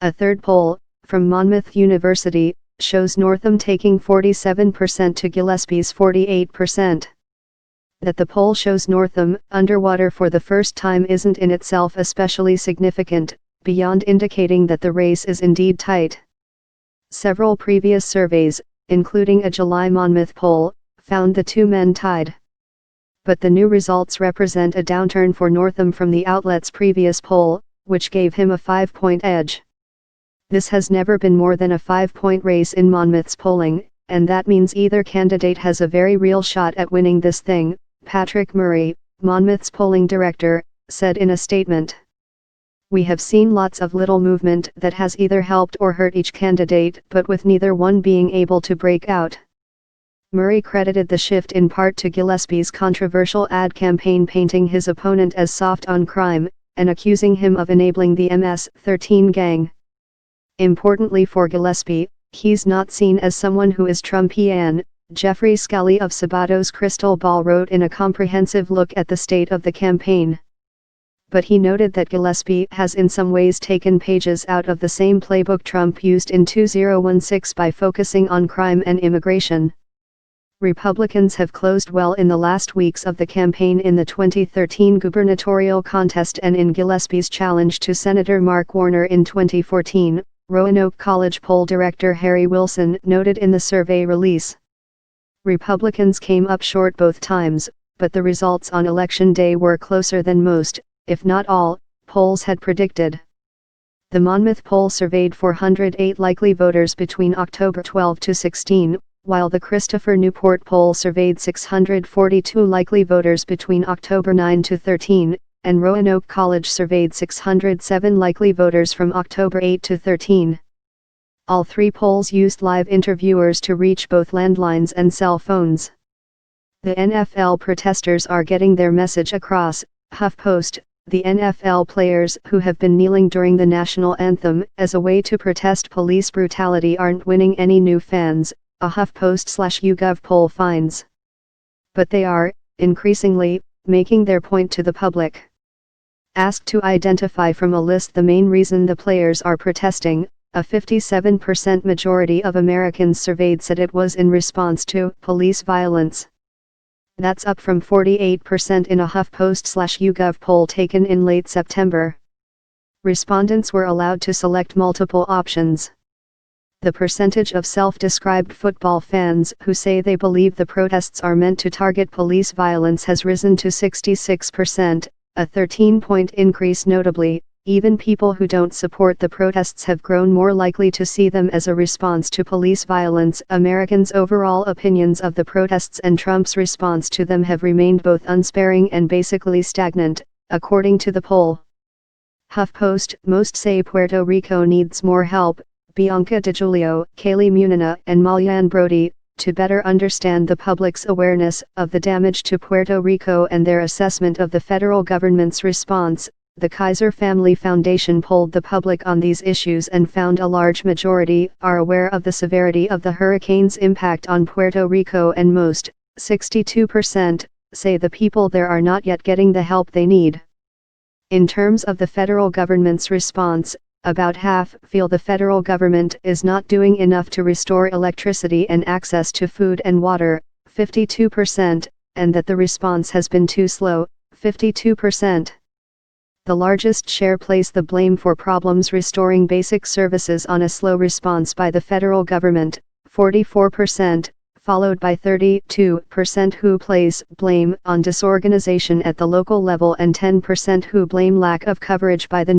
A third poll, from Monmouth University, shows Northam taking 47% to Gillespie's 48%. That the poll shows Northam underwater for the first time isn't in itself especially significant, beyond indicating that the race is indeed tight. Several previous surveys, including a July Monmouth poll, found the two men tied. But the new results represent a downturn for Northam from the outlet's previous poll, which gave him a 5-point edge. This has never been more than a 5-point race in Monmouth's polling, and that means either candidate has a very real shot at winning this thing, Patrick Murray, Monmouth's polling director, said in a statement. We have seen lots of little movement that has either helped or hurt each candidate, but with neither one being able to break out. Murray credited the shift in part to Gillespie's controversial ad campaign painting his opponent as soft on crime, and accusing him of enabling the MS-13 gang. Importantly for Gillespie, he's not seen as someone who is Trumpian, Jeffrey Scully of Sabato's Crystal Ball wrote in a comprehensive look at the state of the campaign. But he noted that Gillespie has in some ways taken pages out of the same playbook Trump used in 2016 by focusing on crime and immigration. Republicans have closed well in the last weeks of the campaign in the 2013 gubernatorial contest and in Gillespie's challenge to Senator Mark Warner in 2014, Roanoke College poll director Harry Wilson noted in the survey release. Republicans came up short both times, but the results on election day were closer than most, if not all, polls had predicted. The Monmouth poll surveyed 408 likely voters between October 12 to 16, while the Christopher Newport poll surveyed 642 likely voters between October 9 to 13, and Roanoke College surveyed 607 likely voters from October 8 to 13. All three polls used live interviewers to reach both landlines and cell phones. The NFL protesters are getting their message across, HuffPost. The NFL players who have been kneeling during the national anthem as a way to protest police brutality aren't winning any new fans, a HuffPost/YouGov poll finds. But they are, increasingly, making their point to the public. Asked to identify from a list the main reason the players are protesting, a 57% majority of Americans surveyed said it was in response to police violence. That's up from 48% in a HuffPost/YouGov poll taken in late September. Respondents were allowed to select multiple options. The percentage of self-described football fans who say they believe the protests are meant to target police violence has risen to 66%, a 13-point increase notably. Even people who don't support the protests have grown more likely to see them as a response to police violence. Americans' overall opinions of the protests and Trump's response to them have remained both unsparing and basically stagnant, according to the poll. HuffPost, most say Puerto Rico needs more help. Bianca DiGiulio, Kaylee Munina, and Malyan Brody, to better understand the public's awareness of the damage to Puerto Rico and their assessment of the federal government's response. The Kaiser Family Foundation polled the public on these issues and found a large majority are aware of the severity of the hurricane's impact on Puerto Rico, and most, 62%, say the people there are not yet getting the help they need. In terms of the federal government's response, about half feel the federal government is not doing enough to restore electricity and access to food and water, 52%, and that the response has been too slow, 52%. The largest share place the blame for problems restoring basic services on a slow response by the federal government, 44%, followed by 32% who place blame on disorganization at the local level and 10% who blame lack of coverage by the